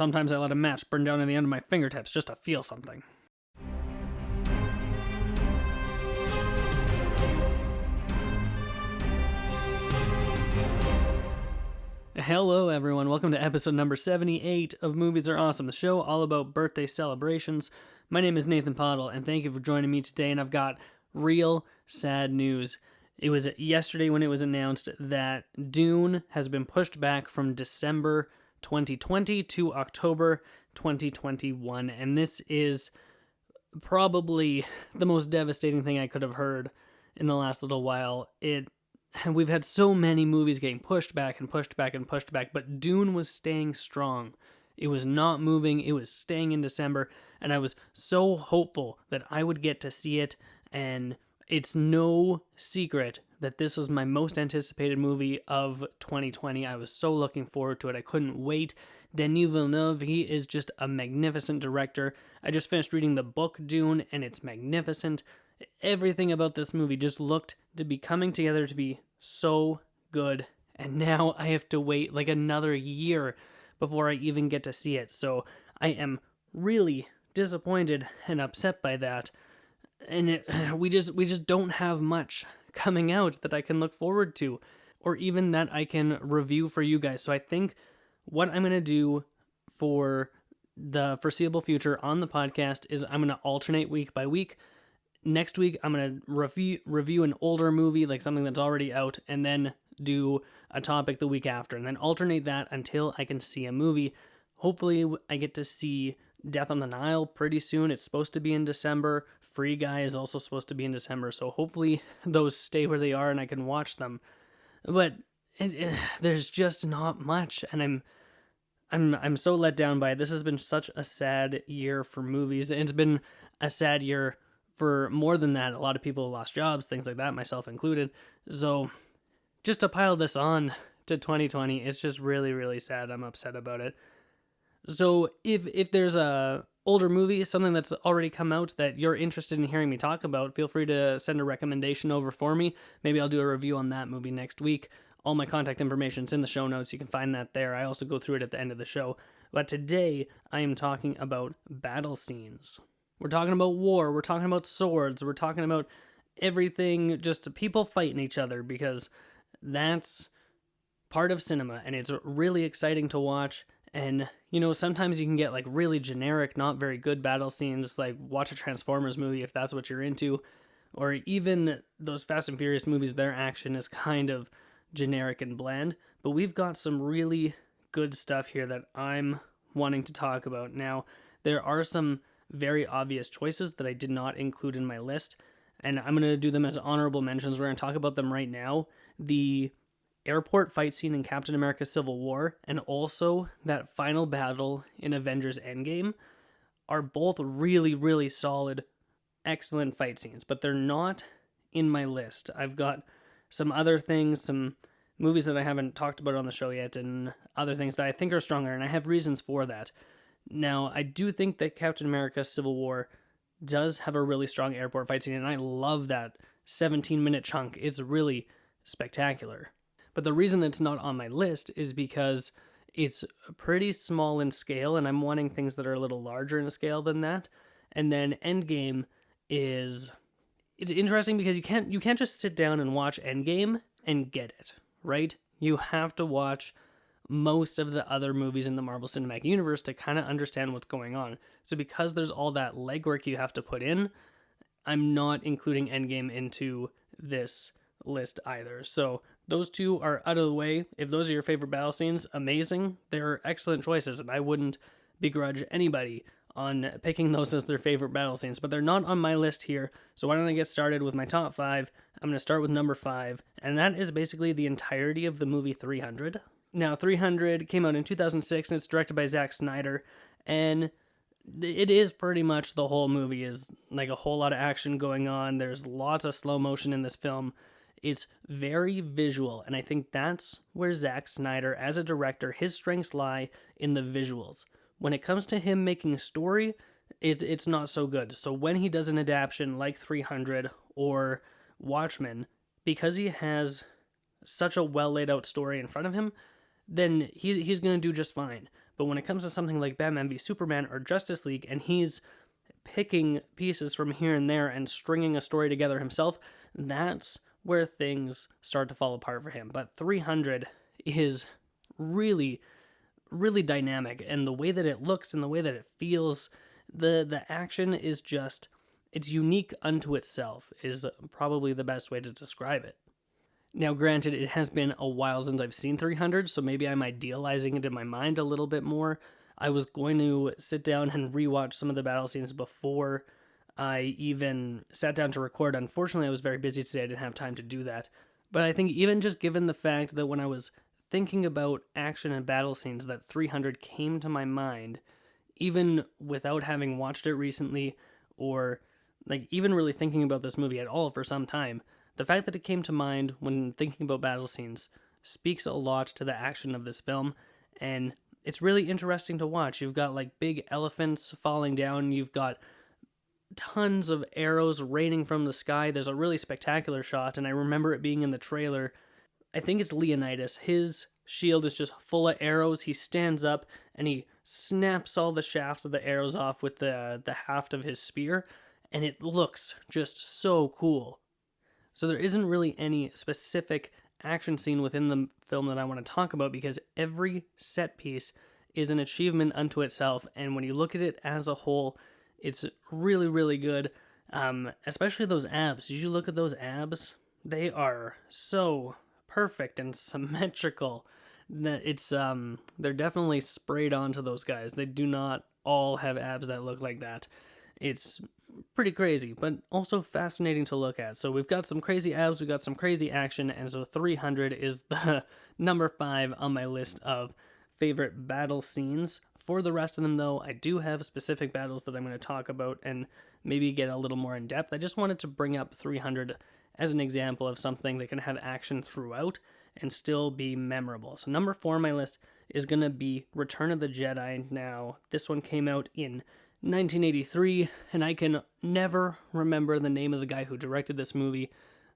Sometimes I let a match burn down in the end of my fingertips just to feel something. Hello everyone, welcome to episode number 78 of Movies Are Awesome, the show all about birthday celebrations. My name is Nathan Pottle, and thank you for joining me today, and I've got real sad news. It was yesterday when it was announced that Dune has been pushed back from December 2020 to October 2021, and this is probably the most devastating thing I could have heard in the last little while. We've had so many movies getting pushed back and pushed back and pushed back, but Dune was staying strong. It was not moving, it was staying in December, and I was so hopeful that I would get to see it, and it's no secret that this was my most anticipated movie of 2020. I was so looking forward to it, I couldn't wait. Denis Villeneuve, he is just a magnificent director. I just finished reading the book Dune, and it's magnificent. Everything about this movie just looked to be coming together to be so good, and now I have to wait like another year before I even get to see it, so I am really disappointed and upset by that, and we just don't have much coming out that I can look forward to, or even that I can review for you guys. So I think what I'm going to do for the foreseeable future on the podcast is I'm going to alternate week by week. Next week, I'm going to review an older movie, like something that's already out, and then do a topic the week after, and then alternate that until I can see a movie. Hopefully, I get to see Death on the Nile pretty soon. It's supposed to be in December. Free Guy is also supposed to be in December, so hopefully those stay where they are and I can watch them. But there's just not much, and I'm so let down by it. This has been such a sad year for movies, and it's been a sad year for more than that. A lot of people lost jobs, things like that, myself included. So just to pile this on to 2020, it's just really, really sad. I'm upset about it. So if there's a older movie, something that's already come out that you're interested in hearing me talk about, feel free to send a recommendation over for me. Maybe I'll do a review on that movie next week. All my contact information's in the show notes. You can find that there. I also go through it at the end of the show. But today, I am talking about battle scenes. We're talking about war, we're talking about swords, we're talking about everything, just people fighting each other, because that's part of cinema, and it's really exciting to watch. And, sometimes you can get like really generic, not very good battle scenes, like watch a Transformers movie if that's what you're into, or even those Fast and Furious movies, their action is kind of generic and bland, but we've got some really good stuff here that I'm wanting to talk about. Now, there are some very obvious choices that I did not include in my list, and I'm going to do them as honorable mentions. We're going to talk about them right now. The airport fight scene in Captain America Civil War, and also that final battle in Avengers Endgame, are both really, really solid, excellent fight scenes, but they're not in my list. I've got some other things, some movies that I haven't talked about on the show yet, and other things that I think are stronger, and I have reasons for that. Now, I do think that Captain America Civil War does have a really strong airport fight scene, and I love that 17-minute chunk. It's really spectacular. But the reason it's not on my list is because it's pretty small in scale, and I'm wanting things that are a little larger in scale than that. And then Endgame it's interesting because you can't just sit down and watch Endgame and get it, right? You have to watch most of the other movies in the Marvel Cinematic Universe to kind of understand what's going on. So because there's all that legwork you have to put in, I'm not including Endgame into this list either. So those two are out of the way. If those are your favorite battle scenes, amazing. They're excellent choices, and I wouldn't begrudge anybody on picking those as their favorite battle scenes, but they're not on my list here. So why don't I get started with my top 5? I'm going to start with number 5, and that is basically the entirety of the movie 300. Now, 300 came out in 2006, and it's directed by Zack Snyder, and it is pretty much the whole movie is like a whole lot of action going on. There's lots of slow motion in this film. It's very visual, and I think that's where Zack Snyder, as a director, his strengths lie in the visuals. When it comes to him making a story, it's not so good. So when he does an adaptation like 300 or Watchmen, because he has such a well laid out story in front of him, then he's going to do just fine. But when it comes to something like Batman v Superman or Justice League, and he's picking pieces from here and there and stringing a story together himself, that's where things start to fall apart for him. But 300 is really, really dynamic, and the way that it looks and the way that it feels, the action is just, it's unique unto itself, is probably the best way to describe it. Now, granted, it has been a while since I've seen 300, so maybe I'm idealizing it in my mind a little bit more. I was going to sit down and rewatch some of the battle scenes before I even sat down to record. Unfortunately, I was very busy today. I didn't have time to do that. But I think even just given the fact that when I was thinking about action and battle scenes, that 300 came to my mind, even without having watched it recently, or like even really thinking about this movie at all for some time, the fact that it came to mind when thinking about battle scenes speaks a lot to the action of this film, and it's really interesting to watch. You've got like big elephants falling down, you've got tons of arrows raining from the sky. There's a really spectacular shot, and I remember it being in the trailer. I think it's Leonidas. His shield is just full of arrows. He stands up and he snaps all the shafts of the arrows off with the haft of his spear, and it looks just so cool. So there isn't really any specific action scene within the film that I want to talk about, because every set piece is an achievement unto itself, and when you look at it as a whole, it's really, really good. Especially those abs. Did you look at those abs? They are so perfect and symmetrical that it's they're definitely sprayed onto those guys. They do not all have abs that look like that. It's pretty crazy, but also fascinating to look at. So we've got some crazy abs, we've got some crazy action, and so 300 is the number 5 on my list of favorite battle scenes. For the rest of them, though, I do have specific battles that I'm going to talk about and maybe get a little more in depth. I just wanted to bring up 300 as an example of something that can have action throughout and still be memorable. So number 4 on my list is going to be Return of the Jedi. Now, this one came out in 1983, and I can never remember the name of the guy who directed this movie,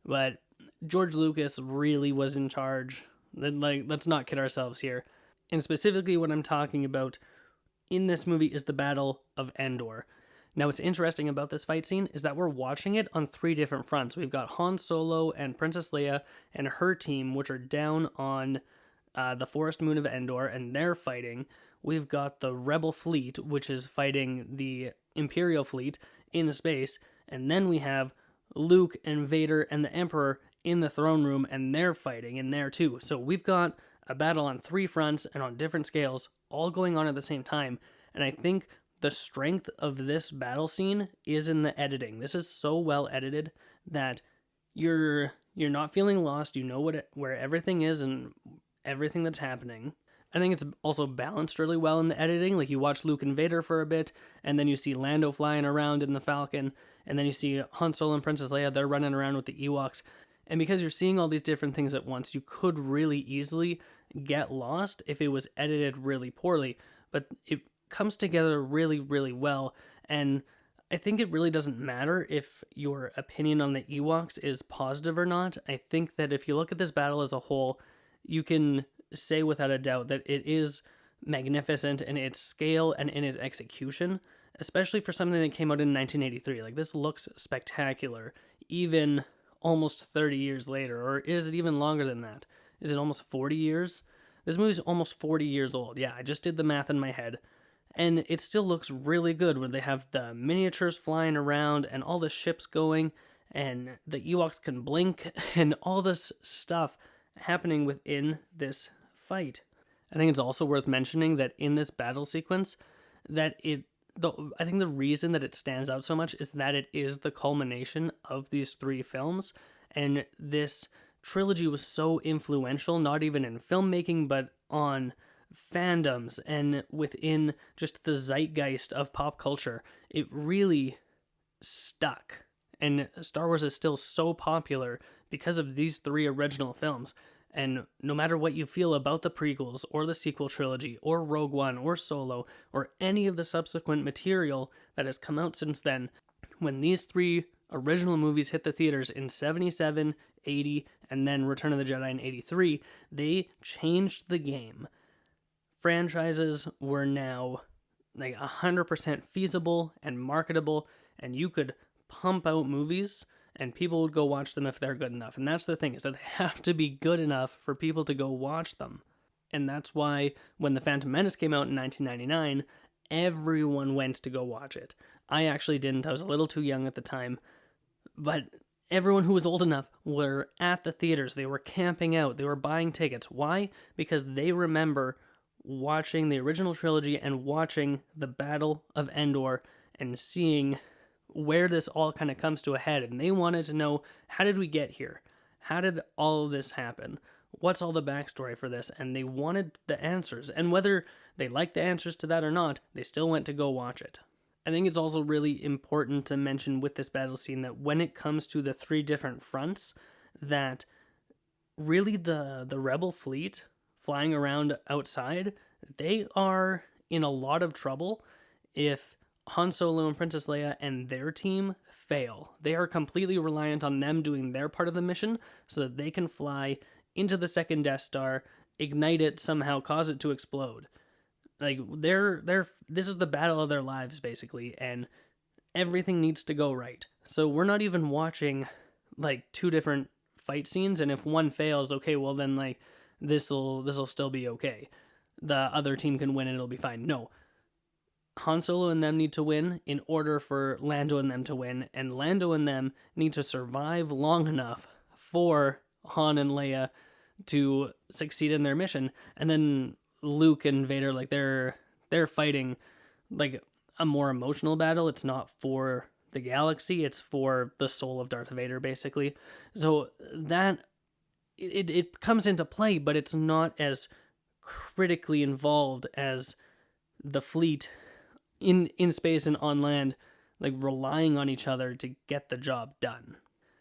but George Lucas really was in charge. Like, let's not kid ourselves here. And specifically what I'm talking about in this movie is the Battle of Endor. Now, what's interesting about this fight scene is that we're watching it on 3 different fronts. We've got Han Solo and Princess Leia and her team, which are down on the forest moon of Endor, and they're fighting. We've got the Rebel fleet, which is fighting the Imperial fleet in space, and then we have Luke and Vader and the Emperor in the throne room, and they're fighting in there too. So we've got a battle on 3 fronts and on different scales, all going on at the same time, and I think the strength of this battle scene is in the editing. This is so well edited that you're not feeling lost. You know where everything is and everything that's happening. I think it's also balanced really well in the editing. Like, you watch Luke and Vader for a bit, and then you see Lando flying around in the Falcon, and then you see Han Solo and Princess Leia, they're running around with the Ewoks. And because you're seeing all these different things at once, you could really easily get lost if it was edited really poorly. But it comes together really, really well, and I think it really doesn't matter if your opinion on the Ewoks is positive or not. I think that if you look at this battle as a whole, you can say without a doubt that it is magnificent in its scale and in its execution, especially for something that came out in 1983. Like, this looks spectacular, even almost 30 years later, or is it even longer than that? Is it almost 40 years? This movie's almost 40 years old. Yeah, I just did the math in my head. And it still looks really good when they have the miniatures flying around and all the ships going, and the Ewoks can blink, and all this stuff happening within this fight. I think it's also worth mentioning that in this battle sequence, that I think the reason that it stands out so much is that it is the culmination of these 3 films, and this trilogy was so influential, not even in filmmaking, but on fandoms and within just the zeitgeist of pop culture. It really stuck, and Star Wars is still so popular because of these 3 original films. And no matter what you feel about the prequels or the sequel trilogy or Rogue One or Solo or any of the subsequent material that has come out since then, when these 3 original movies hit the theaters in 77, 80, and then Return of the Jedi in 83, they changed the game franchises were now like 100% feasible and marketable, and you could pump out movies and people would go watch them if they're good enough. And that's the thing, is that they have to be good enough for people to go watch them. And that's why when The Phantom Menace came out in 1999, everyone went to go watch it. I actually didn't. I was a little too young at the time. But everyone who was old enough were at the theaters. They were camping out. They were buying tickets. Why? Because they remember watching the original trilogy and watching the Battle of Endor and seeing where this all kind of comes to a head. And they wanted to know, how did we get here? How did all of this happen? What's all the backstory for this? And they wanted the answers. And whether they liked the answers to that or not, they still went to go watch it. I think it's also really important to mention with this battle scene that when it comes to the three different fronts, that really the rebel fleet flying around outside, they are in a lot of trouble if Han Solo and Princess Leia and their team fail. They are completely reliant on them doing their part of the mission so that they can fly into the second Death Star, ignite it somehow, cause it to explode. Like, this is the battle of their lives, basically, and everything needs to go right. So we're not even watching, like, two different fight scenes, and if one fails, okay, well then, like, this'll still be okay. The other team can win and it'll be fine. No. Han Solo and them need to win in order for Lando and them to win, and Lando and them need to survive long enough for Han and Leia to succeed in their mission. And then Luke and Vader, like, they're fighting like a more emotional battle. It's not for the galaxy, it's for the soul of Darth Vader, basically. So that it comes into play, but it's not as critically involved as the fleet in space and on land, like, relying on each other to get the job done.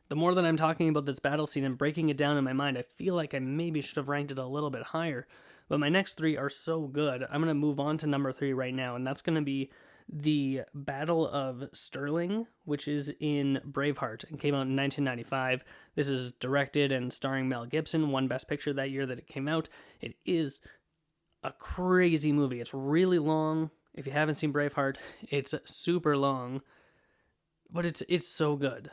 The more that I'm talking about this battle scene and breaking it down in my mind, I feel like I maybe should have ranked it a little bit higher. But my next three are so good. I'm going to move on to number 3 right now, and that's going to be the Battle of Stirling, which is in Braveheart and came out in 1995. This is directed and starring Mel Gibson, won Best Picture that year that it came out. It is a crazy movie. It's really long. If you haven't seen Braveheart, it's super long, but it's so good.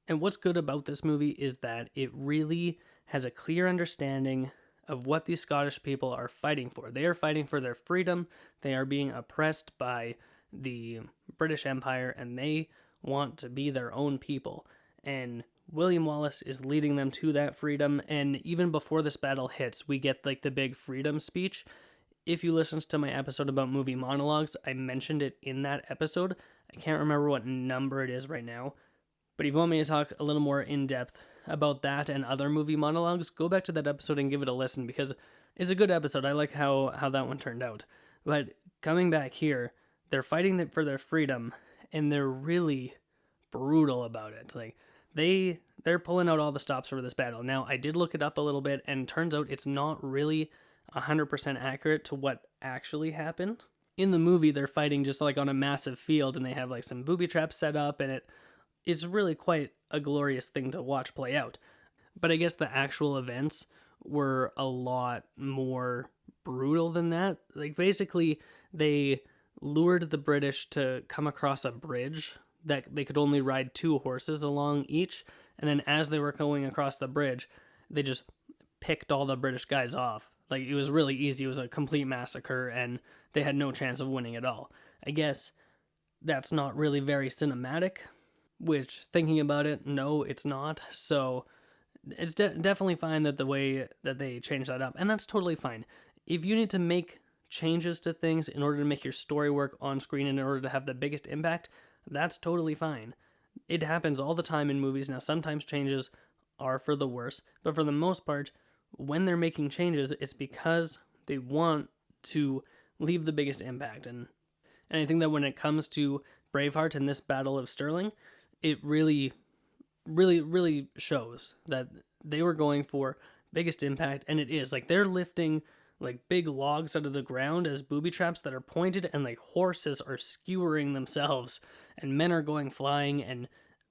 And what's good about this movie is that it really has a clear understanding of what these Scottish people are fighting for. They are fighting for their freedom. They are being oppressed by the British Empire, and they want to be their own people. And William Wallace is leading them to that freedom. And even before this battle hits, we get, like, the big freedom speech. If you listened to my episode about movie monologues, I mentioned it in that episode. I can't remember what number it is right now. But if you want me to talk a little more in depth about that and other movie monologues, go back to that episode and give it a listen, because it's a good episode. I like how that one turned out. But coming back here, they're fighting for their freedom, and they're really brutal about it. Like, they're pulling out all the stops for this battle. Now, I did look it up a little bit, and turns out it's not really 100% accurate to what actually happened. In the movie, they're fighting just like on a massive field, and they have like some booby traps set up, and it's really quite a glorious thing to watch play out. But I guess the actual events were a lot more brutal than that. Like, basically, they lured the British to come across a bridge that they could only ride 2 horses along each, and then as they were going across the bridge, they just picked all the British guys off. Like, it was really easy. It was a complete massacre, and they had no chance of winning at all. I guess that's not really very cinematic, which, thinking about it, no, it's not. So it's definitely fine that the way that they changed that up, and that's totally fine. If you need to make changes to things in order to make your story work on screen and in order to have the biggest impact, that's totally fine. It happens all the time in movies. Now, sometimes changes are for the worse, but for the most part, when they're making changes, it's because they want to leave the biggest impact. And I think that when it comes to Braveheart and this Battle of Stirling, it really, really, really shows that they were going for biggest impact, and it is. Like, they're lifting, like, big logs out of the ground as booby traps that are pointed, and, like, horses are skewering themselves, and men are going flying, and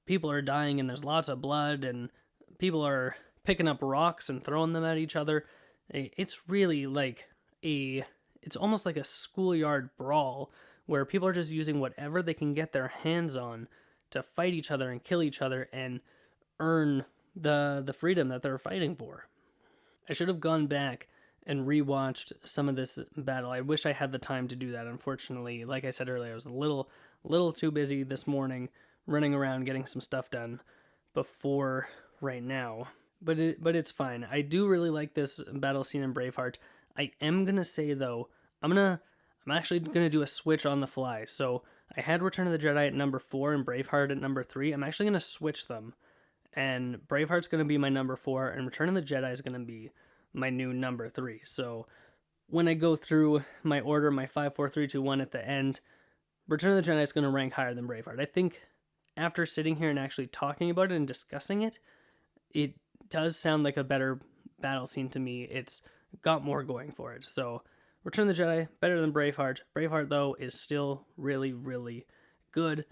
people are dying, and there's lots of blood, and people are picking up rocks and throwing them at each other. It's really like a it's almost like a schoolyard brawl where people are just using whatever they can get their hands on to fight each other and kill each other and earn the freedom that they're fighting for. I should have gone back and rewatched some of this battle. I wish I had the time to do that. Unfortunately, like I said earlier, I was a little too busy this morning running around getting some stuff done before right now. But it's fine. I do really like this battle scene in Braveheart. I am gonna say though, I'm actually gonna do a switch on the fly. So I had Return of the Jedi at number 4 and Braveheart at number 3. I'm actually gonna switch them, and Braveheart's gonna be my number 4, and Return of the Jedi is gonna be my new number 3. So when I go through my order, my 5, 4, 3, 2, 1 at the end, Return of the Jedi is gonna rank higher than Braveheart. I think after sitting here and actually talking about it and discussing it, it does sound like a better battle scene to me. It's got more going for it. So, Return of the Jedi, better than Braveheart. Braveheart, though, is still really, really good.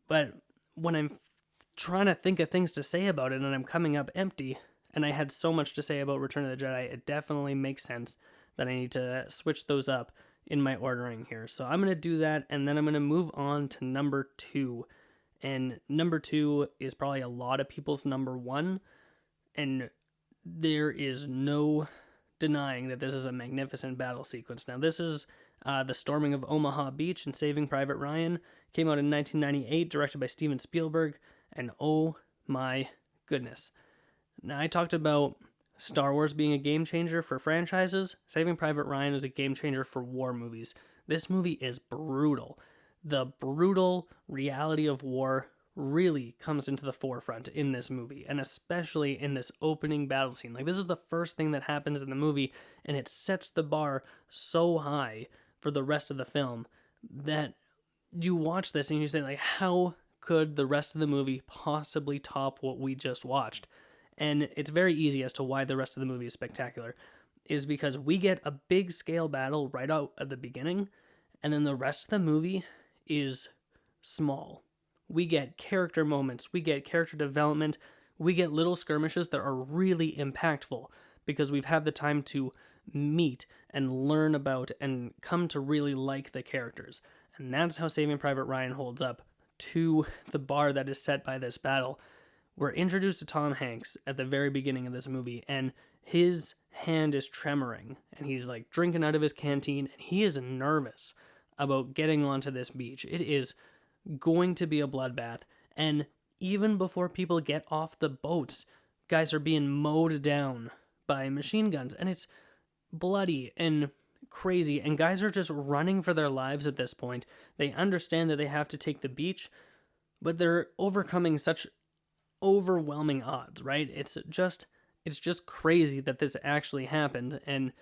But when I'm trying to think of things to say about it and I'm coming up empty, and I had so much to say about Return of the Jedi, it definitely makes sense that I need to switch those up in my ordering here. So I'm going to do that, and then I'm going to move on to number 2. And number 2 is probably a lot of people's number 1, and there is no denying that this is a magnificent battle sequence. Now, this is the storming of Omaha Beach and Saving Private Ryan. Came out in 1998, directed by Steven Spielberg, and oh my goodness. Now, I talked about Star Wars being a game changer for franchises. Saving Private Ryan is a game changer for war movies. This movie is brutal. The brutal reality of war really comes into the forefront in this movie, and especially in this opening battle scene. Like, this is the first thing that happens in the movie, and it sets the bar so high for the rest of the film that you watch this and you say, like, how could the rest of the movie possibly top what we just watched? And it's very easy as to why the rest of the movie is spectacular, is because we get a big scale battle right out at the beginning, and then the rest of the movie is small. We get character moments, we get character development, we get little skirmishes that are really impactful because we've had the time to meet and learn about and come to really like the characters. And that's how Saving Private Ryan holds up to the bar that is set by this battle. We're introduced to Tom Hanks at the very beginning of this movie, and his hand is tremoring, and he's like drinking out of his canteen, and he is nervous about getting onto this beach. It is going to be a bloodbath, and even before people get off the boats, guys are being mowed down by machine guns, and it's bloody and crazy, and guys are just running for their lives at this point. They understand that they have to take the beach, but they're overcoming such overwhelming odds, right? It's just crazy that this actually happened, and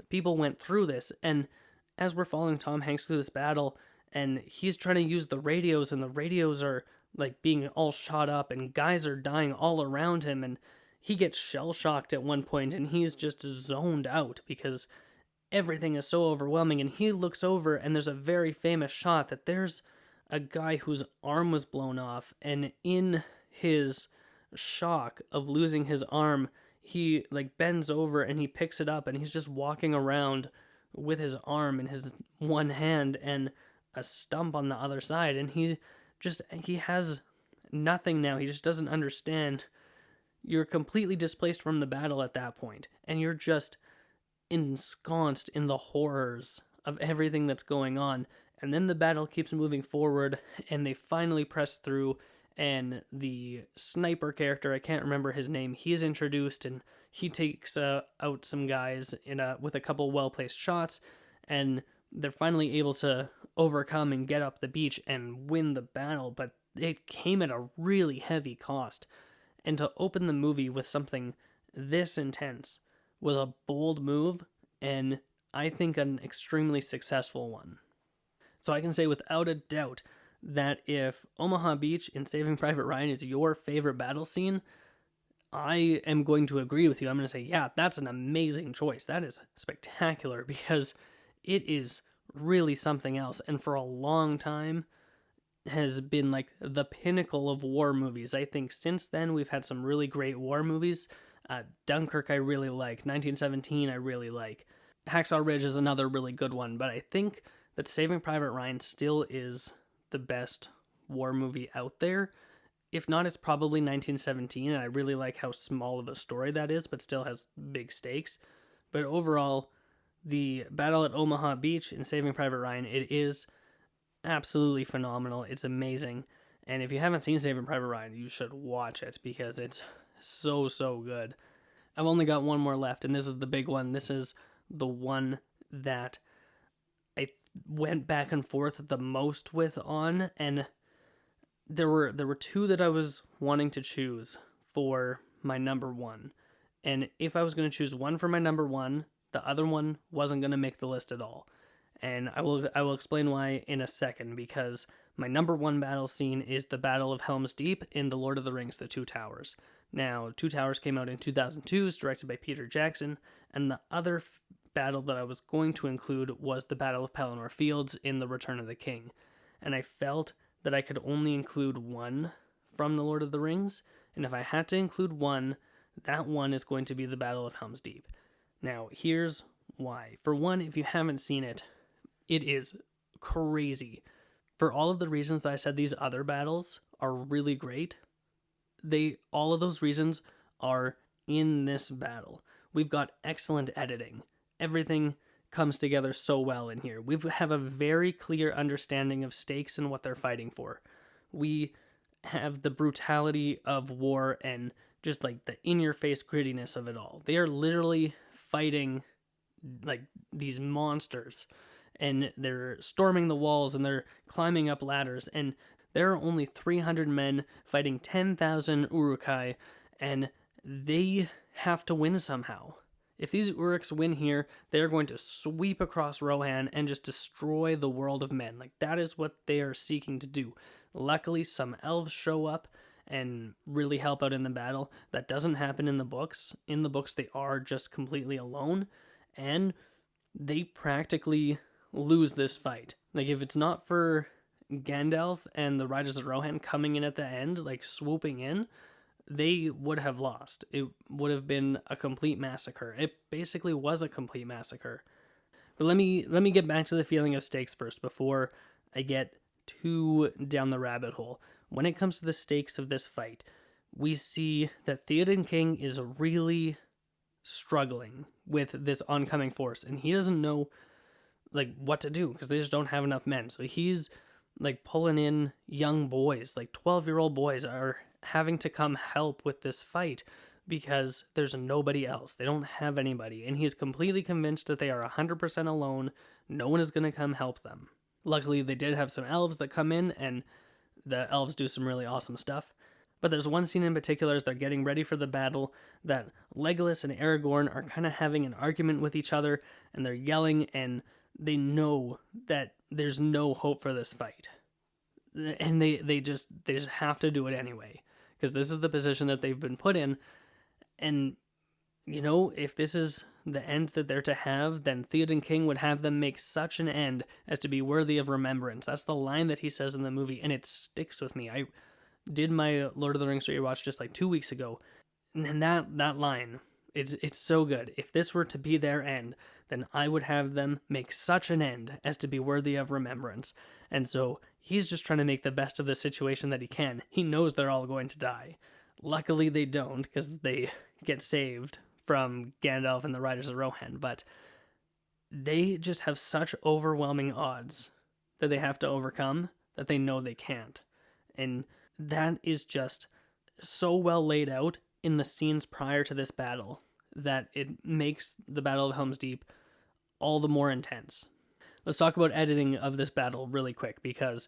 people went through this. And as we're following Tom Hanks through this battle, and he's trying to use the radios, and the radios are like being all shot up, and guys are dying all around him, and he gets shell shocked at one point, and he's just zoned out because everything is so overwhelming. And he looks over, and there's a very famous shot that there's a guy whose arm was blown off, and in his shock of losing his arm, he like bends over and he picks it up, and he's just walking around with his arm in his one hand and a stump on the other side, and he has nothing now. He just doesn't understand. You're completely displaced from the battle at that point, and you're just ensconced in the horrors of everything that's going on. And then the battle keeps moving forward, and they finally press through, and the sniper character, I can't remember his name, he's introduced, and he takes out some guys with a couple well-placed shots, and they're finally able to overcome and get up the beach and win the battle. But it came at a really heavy cost, and to open the movie with something this intense was a bold move, and I think an extremely successful one. So I can say without a doubt that if Omaha Beach in Saving Private Ryan is your favorite battle scene, I am going to agree with you. I'm going to say, yeah, that's an amazing choice. That is spectacular because it is really something else. And for a long time has been like the pinnacle of war movies. I think since then we've had some really great war movies. Dunkirk I really like. 1917 I really like. Hacksaw Ridge is another really good one, but I think that Saving Private Ryan still is the best war movie out there. If not, it's probably 1917, and I really like how small of a story that is, but still has big stakes. But overall, the Battle at Omaha Beach in Saving Private Ryan, it is absolutely phenomenal. It's amazing. And if you haven't seen Saving Private Ryan, you should watch it because it's so good. I've only got one more left, and this is the big one. This is the one that I went back and forth the most with on, and there were two that I was wanting to choose for my number one. And if I was going to choose one for my number one, the other one wasn't going to make the list at all. And I will explain why in a second, because my number one battle scene is the Battle of Helm's Deep in The Lord of the Rings: The Two Towers. Now, Two Towers came out in 2002, it's directed by Peter Jackson, and the other battle that I was going to include was the Battle of Pelennor Fields in The Return of the King. And I felt that I could only include one from The Lord of the Rings, and if I had to include one, that one is going to be the Battle of Helm's Deep. Now, here's why. For one, if you haven't seen it, it is crazy. For all of the reasons that I said these other battles are really great, all of those reasons are in this battle. We've got excellent editing. Everything comes together so well in here. We have a very clear understanding of stakes and what they're fighting for. We have the brutality of war and just like the in-your-face grittiness of it all. They are literally fighting like these monsters, and they're storming the walls and they're climbing up ladders, and there are only 300 men fighting 10,000 Uruk-hai, and they have to win somehow. If these Uruks win here, they're going to sweep across Rohan and just destroy the world of men. Like, that is what they are seeking to do. Luckily, some elves show up and really help out in the battle. That doesn't happen in the books. In the books, they are just completely alone, and they practically lose this fight. Like, if it's not for Gandalf and the Riders of Rohan coming in at the end, like swooping in, they would have lost. It would have been a complete massacre. It basically was a complete massacre. But let me get back to the feeling of stakes first before I get too down the rabbit hole. When it comes to the stakes of this fight, we see that Theoden King is really struggling with this oncoming force, and he doesn't know like what to do because they just don't have enough men. So he's like pulling in young boys, like 12-year-old boys are having to come help with this fight because there's nobody else. They don't have anybody, and he's completely convinced that they are 100% alone. No one is going to come help them. Luckily, they did have some elves that come in, and the elves do some really awesome stuff. But there's one scene in particular as they're getting ready for the battle that Legolas and Aragorn are kind of having an argument with each other, and they're yelling, and they know that there's no hope for this fight. And they just have to do it anyway, because this is the position that they've been put in. And, you know, if this is the end that they're to have, then Theoden King would have them make such an end as to be worthy of remembrance. That's the line that he says in the movie, and it sticks with me. I did my Lord of the Rings rewatch just like 2 weeks ago, and that line, it's so good. If this were to be their end, then I would have them make such an end as to be worthy of remembrance. And so he's just trying to make the best of the situation that he can. He knows they're all going to die. Luckily they don't, because they get saved from Gandalf and the Riders of Rohan, but they just have such overwhelming odds that they have to overcome that they know they can't. And that is just so well laid out in the scenes prior to this battle that it makes the Battle of Helm's Deep all the more intense. Let's talk about editing of this battle really quick, because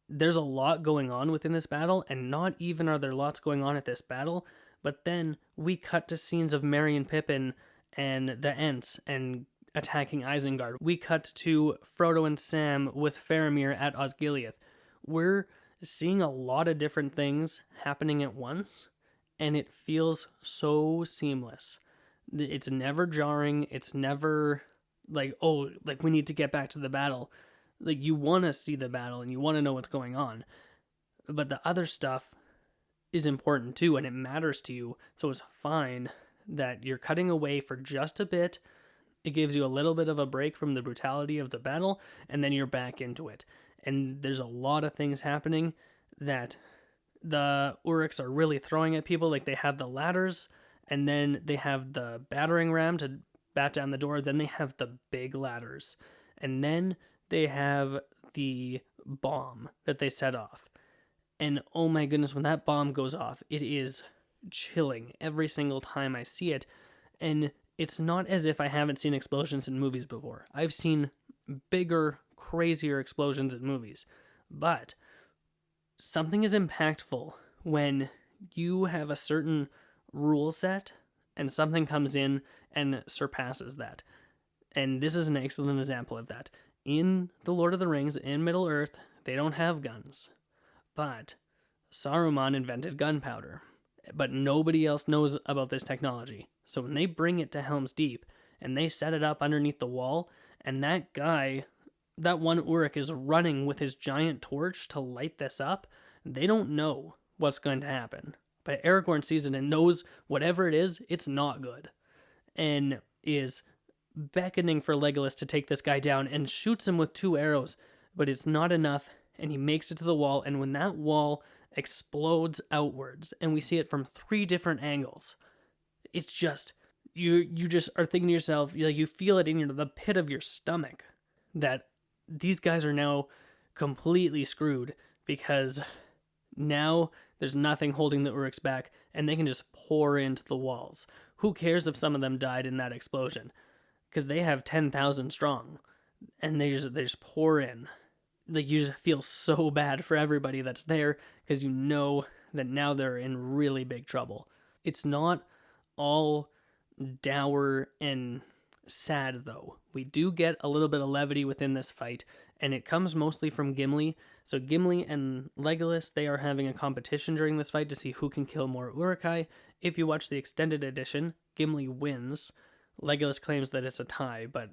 there's a lot going on within this battle, and not even are there lots going on at this battle, but then we cut to scenes of Merry and Pippin and the Ents and attacking Isengard. We cut to Frodo and Sam with Faramir at Osgiliath. We're seeing a lot of different things happening at once, and it feels so seamless. It's never jarring. It's never like, oh, like we need to get back to the battle. Like, you want to see the battle and you want to know what's going on, but the other stuff is important too, and it matters to you. So it's fine that you're cutting away for just a bit. It gives you a little bit of a break from the brutality of the battle, and then you're back into it. And there's a lot of things happening that the Uruks are really throwing at people. Like, they have the ladders, and then they have the battering ram to bat down the door. Then they have the big ladders, and then they have the bomb that they set off. And oh my goodness, when that bomb goes off, it is chilling every single time I see it. And it's not as if I haven't seen explosions in movies before. I've seen bigger, crazier explosions in movies. But something is impactful when you have a certain rule set and something comes in and surpasses that. And this is an excellent example of that. In The Lord of the Rings, in Middle-earth, they don't have guns. But Saruman invented gunpowder. But nobody else knows about this technology. So when they bring it to Helm's Deep and they set it up underneath the wall, and that guy, that one Uruk, is running with his giant torch to light this up, they don't know what's going to happen. But Aragorn sees it and knows whatever it is, it's not good. And is beckoning for Legolas to take this guy down and shoots him with 2 arrows. But it's not enough, and he makes it to the wall, and when that wall explodes outwards, and we see it from 3 different angles, it's just, you just are thinking to yourself, you feel it in the pit of your stomach, that these guys are now completely screwed, because now there's nothing holding the Uruks back, and they can just pour into the walls. Who cares if some of them died in that explosion? Because they have 10,000 strong, and they just pour in. Like, you just feel so bad for everybody that's there, because you know that now they're in really big trouble. It's not all dour and sad, though. We do get a little bit of levity within this fight, and it comes mostly from Gimli. So Gimli and Legolas, they are having a competition during this fight to see who can kill more Uruk-hai. If you watch the extended edition, Gimli wins. Legolas claims that it's a tie, but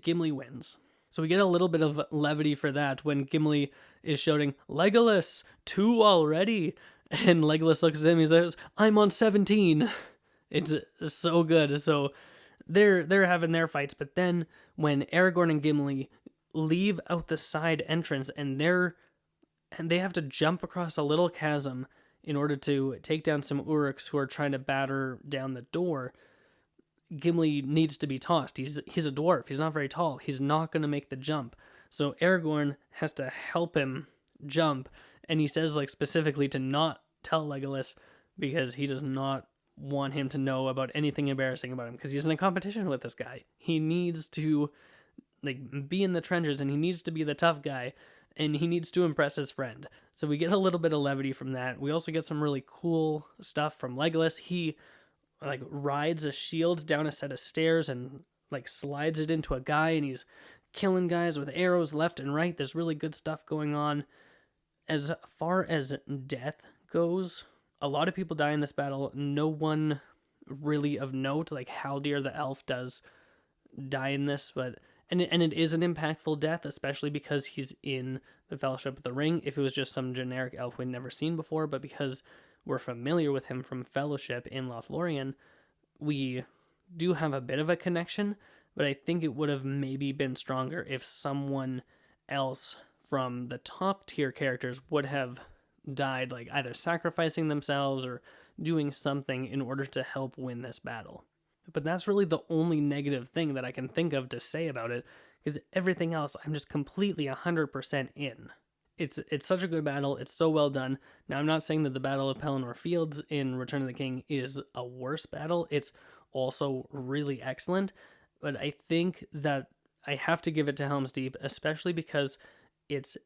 Gimli wins. So we get a little bit of levity for that when Gimli is shouting, "Legolas, 2 already!" And Legolas looks at him, he says, "I'm on 17. It's so good. So they're having their fights, but then when Aragorn and Gimli leave out the side entrance and they have to jump across a little chasm in order to take down some Uruks who are trying to batter down the door, Gimli needs to be tossed. He's a dwarf. He's not very tall. He's not going to make the jump. So Aragorn has to help him jump, and he says, like, specifically to not tell Legolas, because he does not want him to know about anything embarrassing about him, because he's in a competition with this guy. He needs to, like, be in the trenches, and he needs to be the tough guy, and he needs to impress his friend. So we get a little bit of levity from that. We also get some really cool stuff from Legolas. He rides a shield down a set of stairs and slides it into a guy, and he's killing guys with arrows left and right. There's really good stuff going on. As far as death goes, a lot of people die in this battle. No one really of note, like Haldir the elf does die in this, but and it is an impactful death, especially because he's in the Fellowship of the Ring. If it was just some generic elf we'd never seen before, but because we're familiar with him from Fellowship in Lothlorien, we do have a bit of a connection, but I think it would have maybe been stronger if someone else from the top tier characters would have died, like either sacrificing themselves or doing something in order to help win this battle. But that's really the only negative thing that I can think of to say about it, because everything else I'm just completely 100% in. It's such a good battle. It's so well done. Now, I'm not saying that the Battle of Pelennor Fields in Return of the King is a worse battle. It's also really excellent. But I think that I have to give it to Helm's Deep, especially because it's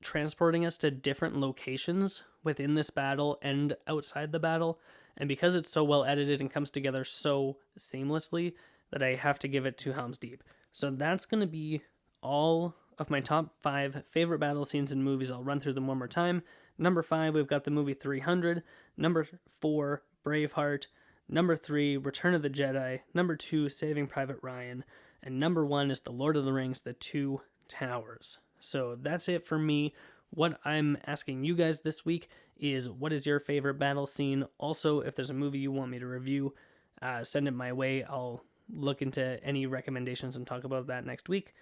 transporting us to different locations within this battle and outside the battle. And because it's so well edited and comes together so seamlessly, that I have to give it to Helm's Deep. So that's going to be all of my top 5 favorite battle scenes in movies. I'll run through them one more time. Number 5, we've got the movie 300. Number 4, Braveheart. Number 3, Return of the Jedi. Number 2, Saving Private Ryan. And number 1 is The Lord of the Rings, The Two Towers. So that's it for me. What I'm asking you guys this week is, what is your favorite battle scene? Also, if there's a movie you want me to review, send it my way. I'll look into any recommendations and talk about that next week.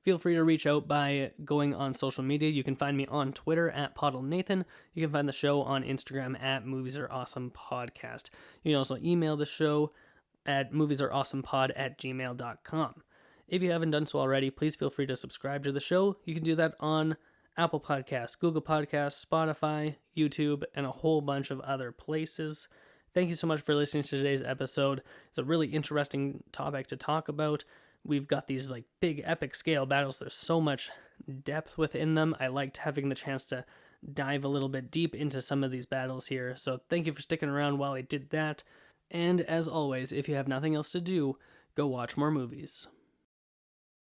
Feel free to reach out by going on social media. You can find me on Twitter at Pottle Nathan. You can find the show on Instagram at Movies Are Awesome Podcast. You can also email the show at moviesareawesomepod@gmail.com. If you haven't done so already, please feel free to subscribe to the show. You can do that on Apple Podcasts, Google Podcasts, Spotify, YouTube, and a whole bunch of other places. Thank you so much for listening to today's episode. It's a really interesting topic to talk about. We've got these like big epic scale battles. There's so much depth within them. I liked having the chance to dive a little bit deep into some of these battles here. So thank you for sticking around while I did that. And as always, if you have nothing else to do, go watch more movies.